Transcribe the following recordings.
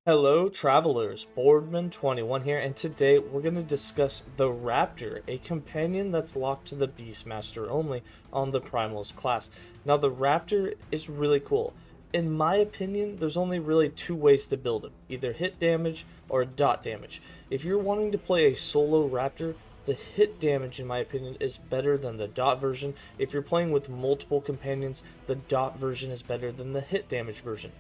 Hello travelers, Boardman21 here, and today we're going to discuss the Raptor, a companion that's locked to the Beastmaster only on the Primalist class. Now the Raptor is really cool. In my opinion, there's only really two ways to build him, either hit damage or dot damage. If you're wanting to play a solo Raptor, the hit damage, in my opinion, is better than the dot version. If you're playing with multiple companions, the dot version is better than the hit damage version.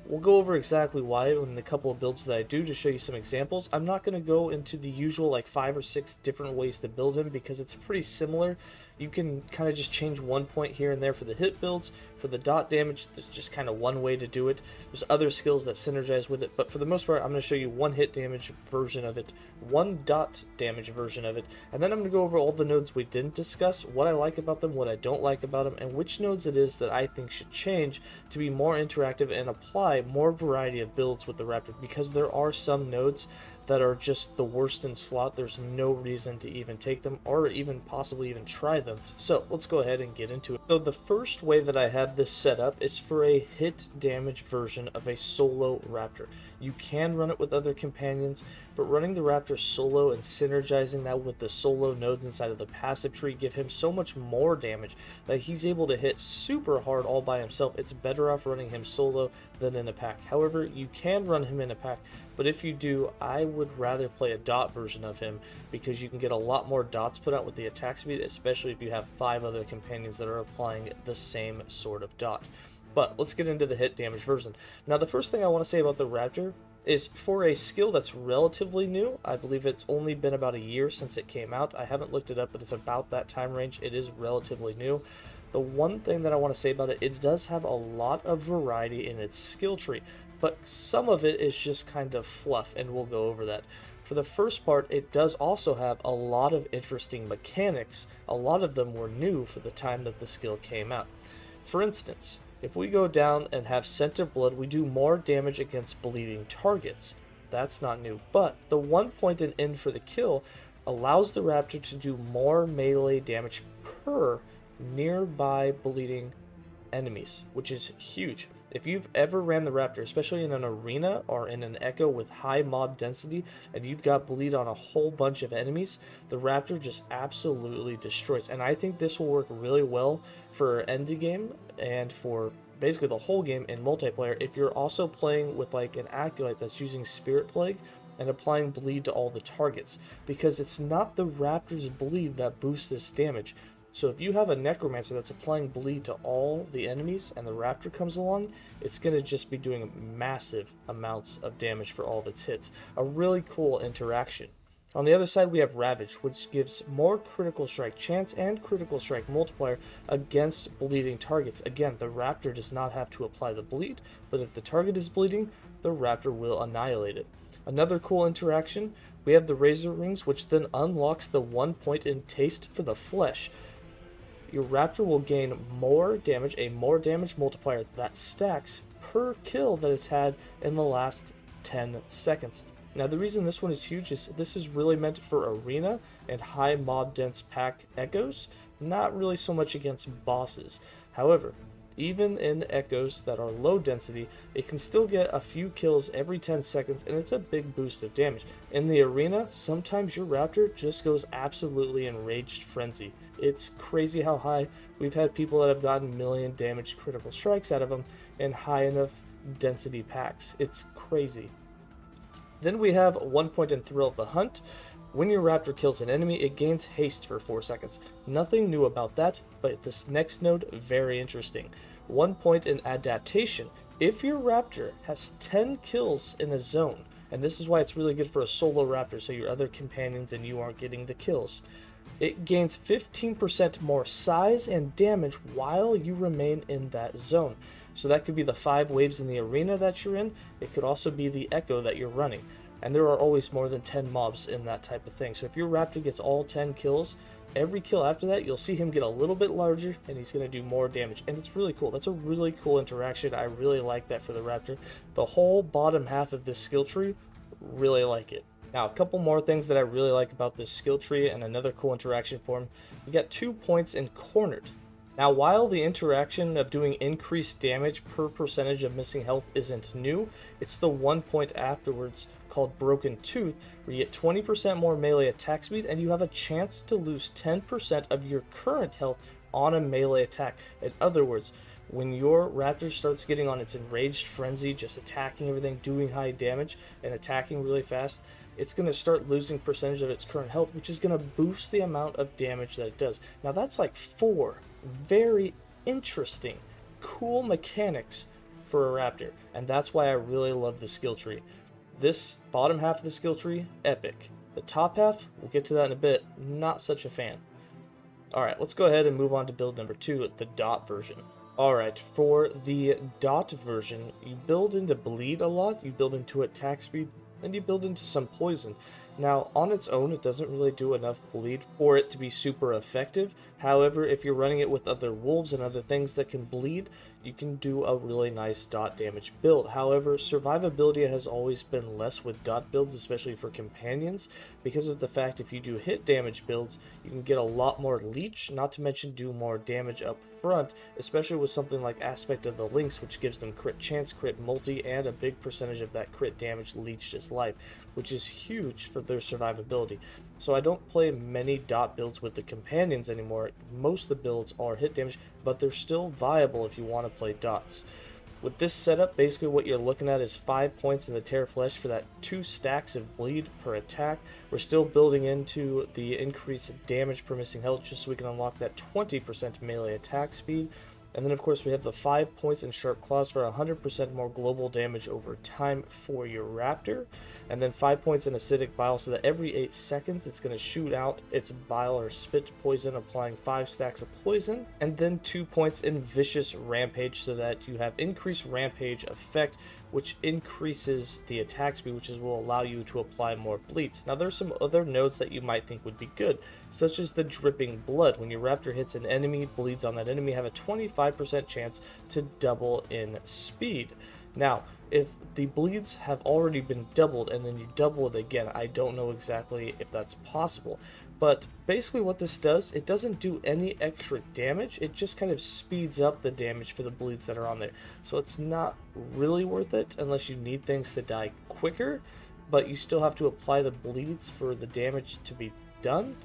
We'll go over exactly why in the couple of builds that I do to show you some examples. I'm not going to go into the usual like 5 or 6 different ways to build him because it's pretty similar. You can kind of just change one point here and there for the hit builds. For the dot damage, there's just kind of one way to do it. There's other skills that synergize with it, but for the most part, I'm going to show you one hit damage version of it, one dot damage version of it, and then I'm going to go over all the nodes we didn't discuss, what I like about them, what I don't like about them, and which nodes it is that I think should change to be more interactive and apply more variety of builds with the Raptor, because there are some nodes that are just the worst in slot. There's no reason to even take them or even possibly even try them. So let's go ahead and get into it. So the first way that I have this set up is for a hit damage version of a solo Raptor. You can run it with other companions, but running the Raptor solo and synergizing that with the solo nodes inside of the passive tree give him so much more damage that he's able to hit super hard all by himself. It's better off running him solo than in a pack. However, you can run him in a pack, but if you do, I would rather play a dot version of him because you can get a lot more dots put out with the attack speed, especially if you have 5 other companions that are applying the same sort of dot. But let's get into the hit damage version. Now the first thing I want to say about the Raptor is for a skill that's relatively new. I believe it's only been about a year since it came out. I haven't looked it up, but it's about that time range. It is relatively new. The one thing that I want to say about it, it does have a lot of variety in its skill tree, but some of it is just kind of fluff, and we'll go over that. For the first part, it does also have a lot of interesting mechanics. A lot of them were new for the time that the skill came out. For instance, if we go down and have Scent of Blood, we do more damage against bleeding targets. That's not new, but the 1 point in end for the kill allows the Raptor to do more melee damage per nearby bleeding enemies, which is huge. If you've ever ran the Raptor, especially in an arena or in an echo with high mob density, and you've got bleed on a whole bunch of enemies, the Raptor just absolutely destroys. And I think this will work really well for end game and for basically the whole game in multiplayer if you're also playing with like an acolyte that's using Spirit Plague and applying bleed to all the targets, because it's not the Raptor's bleed that boosts this damage. So if you have a Necromancer that's applying bleed to all the enemies and the Raptor comes along, it's going to just be doing massive amounts of damage for all of its hits. A really cool interaction. On the other side, we have Ravage, which gives more critical strike chance and critical strike multiplier against bleeding targets. Again, the Raptor does not have to apply the bleed, but if the target is bleeding, the Raptor will annihilate it. Another cool interaction, we have the Razor Rings, which then unlocks the 1 point in Taste for the Flesh. Your Raptor will gain more damage, a more damage multiplier that stacks per kill that it's had in the last 10 seconds. Now the reason this one is huge is this is really meant for arena and high mob dense pack echoes, not really so much against bosses. However, even in echoes that are low density, it can still get a few kills every 10 seconds, and it's a big boost of damage. In the arena, sometimes your Raptor just goes absolutely enraged frenzy. It's crazy how high. We've had people that have gotten million damage critical strikes out of them in high enough density packs. It's crazy. Then we have 1 point in Thrill of the Hunt. When your Raptor kills an enemy, it gains haste for 4 seconds. Nothing new about that, but this next node, very interesting. 1 point in Adaptation. If your Raptor has 10 kills in a zone, and this is why it's really good for a solo Raptor, so your other companions and you aren't getting the kills, it gains 15% more size and damage while you remain in that zone. So that could be the 5 waves in the arena that you're in. It could also be the echo that you're running. And there are always more than 10 mobs in that type of thing. So if your Raptor gets all 10 kills, every kill after that, you'll see him get a little bit larger, and he's going to do more damage. And it's really cool. That's a really cool interaction. I really like that for the Raptor. The whole bottom half of this skill tree, really like it. Now, a couple more things that I really like about this skill tree and another cool interaction for him. We got 2 points in Cornered. Now, while the interaction of doing increased damage per percentage of missing health isn't new, it's the one point afterwards called Broken Tooth, where you get 20% more melee attack speed and you have a chance to lose 10% of your current health on a melee attack. In other words, when your raptor starts getting on its enraged frenzy, just attacking everything, doing high damage, and attacking really fast, it's going to start losing percentage of its current health, which is going to boost the amount of damage that it does. Now that's like 4 very interesting, cool mechanics for a raptor, and that's why I really love the skill tree. This bottom half of the skill tree, epic. The top half, we'll get to that in a bit, not such a fan. Alright, let's go ahead and move on to build number 2, the dot version. Alright, for the dot version, you build into bleed a lot, you build into attack speed, and you build into some poison. Now, on its own, it doesn't really do enough bleed for it to be super effective. However, if you're running it with other wolves and other things that can bleed, you can do a really nice dot damage build. However, survivability has always been less with dot builds, especially for companions, because of the fact if you do hit damage builds, you can get a lot more leech, not to mention do more damage up front, especially with something like Aspect of the Lynx, which gives them crit chance, crit multi, and a big percentage of that crit damage leeched as life, which is huge for their survivability. So I don't play many dot builds with the companions anymore. Most of the builds are hit damage, but they're still viable if you want to play dots. With this setup, basically what you're looking at is 5 points in the Tear Flesh for that 2 stacks of bleed per attack. We're still building into the increased damage per missing health just so we can unlock that 20% melee attack speed. And then of course we have the 5 points in Sharp Claws for 100% more global damage over time for your raptor. And then 5 points in Acidic Bile so that every 8 seconds it's going to shoot out its bile or spit poison, applying 5 stacks of poison. And then 2 points in Vicious Rampage so that you have increased rampage effect, which increases the attack speed, which will allow you to apply more bleeds. Now there's some other nodes that you might think would be good, such as the Dripping Blood. When your raptor hits an enemy, bleeds on that enemy, have a 25% chance to double in speed. Now, if the bleeds have already been doubled and then you double it again, I don't know exactly if that's possible. But basically what this does, it doesn't do any extra damage, it just kind of speeds up the damage for the bleeds that are on there. So it's not really worth it unless you need things to die quicker, but you still have to apply the bleeds for the damage to be done.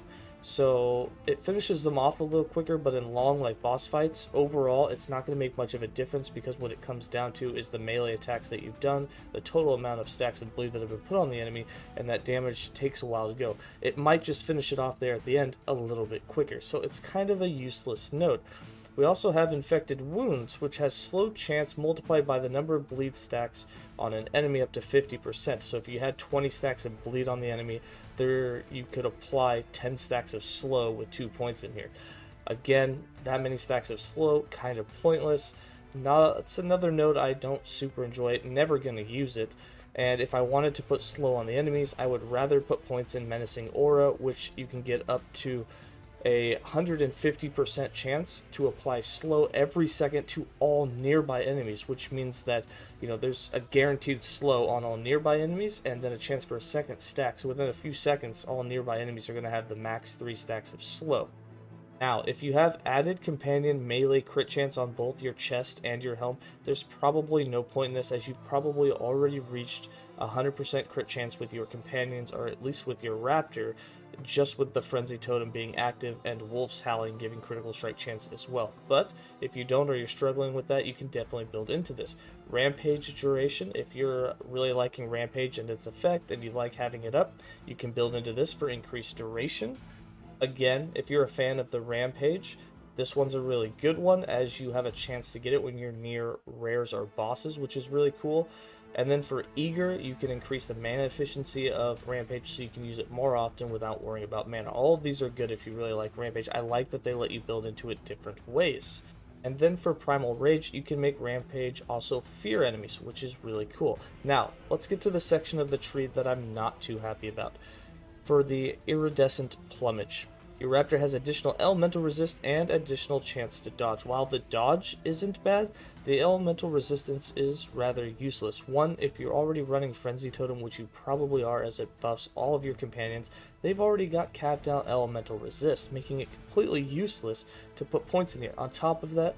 So it finishes them off a little quicker, but in long like boss fights, overall it's not going to make much of a difference, because what it comes down to is the melee attacks that you've done, the total amount of stacks of bleed that have been put on the enemy, and that damage takes a while to go. It might just finish it off there at the end a little bit quicker, so it's kind of a useless node. We also have Infected Wounds, which has slow chance multiplied by the number of bleed stacks on an enemy up to 50%. So if you had 20 stacks of bleed on the enemy, there you could apply 10 stacks of slow with 2 points in here. Again, that many stacks of slow, kind of pointless. It's another node I don't super enjoy, never going to use it. And if I wanted to put slow on the enemies, I would rather put points in Menacing Aura, which you can get up to a 150% chance to apply slow every second to all nearby enemies, which means that, you know, there's a guaranteed slow on all nearby enemies and then a chance for a second stack. So within a few seconds, all nearby enemies are going to have the max 3 stacks of slow. Now, if you have added companion melee crit chance on both your chest and your helm, there's probably no point in this, as you've probably already reached 100% crit chance with your companions, or at least with your raptor, just with the Frenzy Totem being active and Wolf's Howling giving critical strike chance as well. But if you don't, or you're struggling with that, you can definitely build into this. Rampage duration, if you're really liking Rampage and its effect and you like having it up, you can build into this for increased duration. Again, if you're a fan of the Rampage, this one's a really good one, as you have a chance to get it when you're near rares or bosses, which is really cool. And then for Eager, you can increase the mana efficiency of Rampage so you can use it more often without worrying about mana. All of these are good if you really like Rampage. I like that they let you build into it different ways. And then for Primal Rage, you can make Rampage also fear enemies, which is really cool. Now, let's get to the section of the tree that I'm not too happy about. For the Iridescent Plumage. Your Raptor has additional elemental resist and additional chance to dodge. While the dodge isn't bad, the elemental resistance is rather useless. One, if you're already running Frenzy Totem, which you probably are as it buffs all of your companions, they've already got capped out elemental resist, making it completely useless to put points in here. On top of that,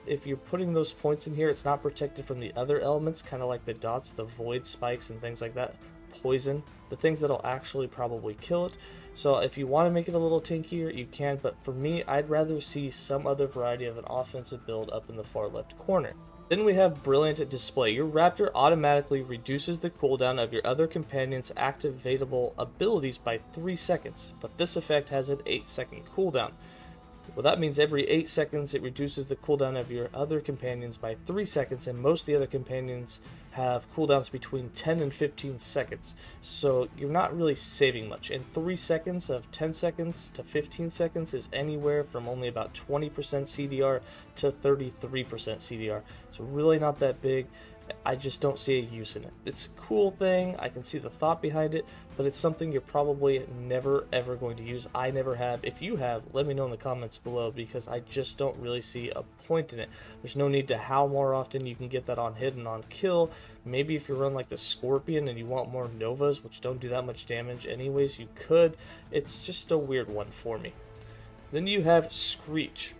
if you're putting those points in here, it's not protected from the other elements, kind of like the dots, the void spikes and things like that, poison, the things that'll actually probably kill it. So if you want to make it a little tankier, you can, but for me, I'd rather see some other variety of an offensive build up in the far left corner. Then we have Brilliant Display. Your Raptor automatically reduces the cooldown of your other companion's activatable abilities by 3 seconds, but this effect has an 8-second cooldown. Well, that means every 8 seconds it reduces the cooldown of your other companions by 3 seconds, and most of the other companions have cooldowns between 10 and 15 seconds. So you're not really saving much. And 3 seconds of 10 seconds to 15 seconds is anywhere from only about 20% CDR to 33% CDR. It's really not that big. I just don't see a use in it. It's a cool thing, I can see the thought behind it, but it's something you're probably never ever going to use. I never have. If you have, let me know in the comments below, because I just don't really see a point in it. There's no need to howl more often. You can get that on hit and on kill. Maybe if you run like the Scorpion and you want more Novas, which don't do that much damage anyways, you could. It's just a weird one for me. Then you have Screech.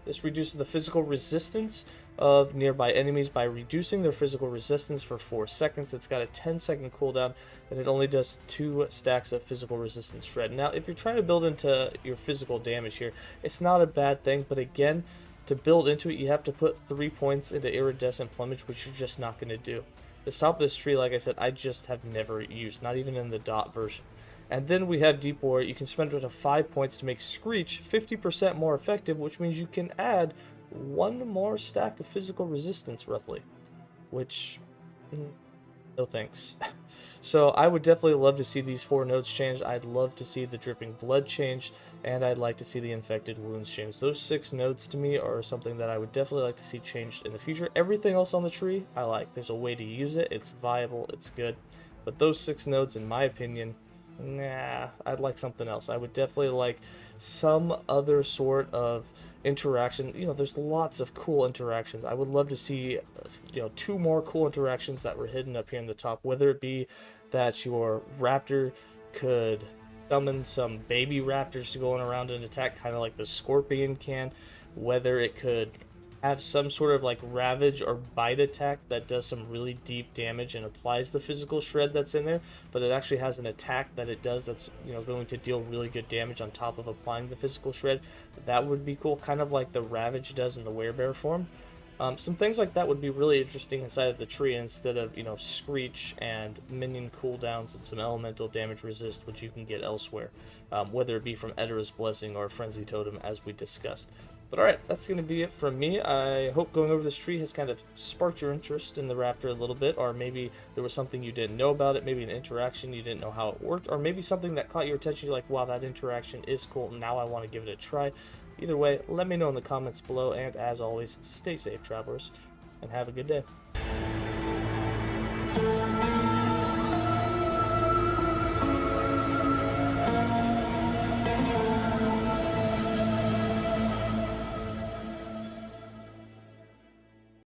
This reduces the physical resistance of nearby enemies by reducing their physical resistance for 4 seconds. It's got a 10-second cooldown, and it only does 2 stacks of physical resistance shred. Now, if you're trying to build into your physical damage here, it's not a bad thing, but again, to build into it, you have to put 3 points into Iridescent Plumage, which you're just not going to do. The top of this tree, like I said, I just have never used, not even in the dot version. And then we have Deep Warrior. You can spend up to 5 points to make Screech 50% more effective, which means you can add 1 more stack of physical resistance, roughly. Which, no thanks. So I would definitely love to see these 4 nodes changed. I'd love to see the Dripping Blood changed, and I'd like to see the Infected Wounds changed. Those 6 nodes to me are something that I would definitely like to see changed in the future. Everything else on the tree, I like. There's a way to use it. It's viable. It's good. But those 6 nodes, in my opinion, nah, I'd like something else. I would definitely like some other sort of interaction. You know, there's lots of cool interactions. I would love to see, 2 more cool interactions that were hidden up here in the top, whether it be that your Raptor could summon some baby Raptors to go around and attack, kind of like the Scorpion can, whether it could have some sort of like Ravage or Bite attack that does some really deep damage and applies the physical shred that's in there, but it actually has an attack that it does that's going to deal really good damage on top of applying the physical shred. That would be cool, kind of like the Ravage does in the Werebear form. Some things like that would be really interesting inside of the tree, instead of Screech and minion cooldowns and some elemental damage resist, which you can get elsewhere, whether it be from Edora's Blessing or Frenzy Totem, as we discussed. But alright, that's going to be it from me. I hope going over this tree has kind of sparked your interest in the Raptor a little bit, or maybe there was something you didn't know about it, maybe an interaction you didn't know how it worked, or maybe something that caught your attention, you're like, wow, that interaction is cool, now I want to give it a try. Either way, let me know in the comments below, and as always, stay safe, travelers, and have a good day.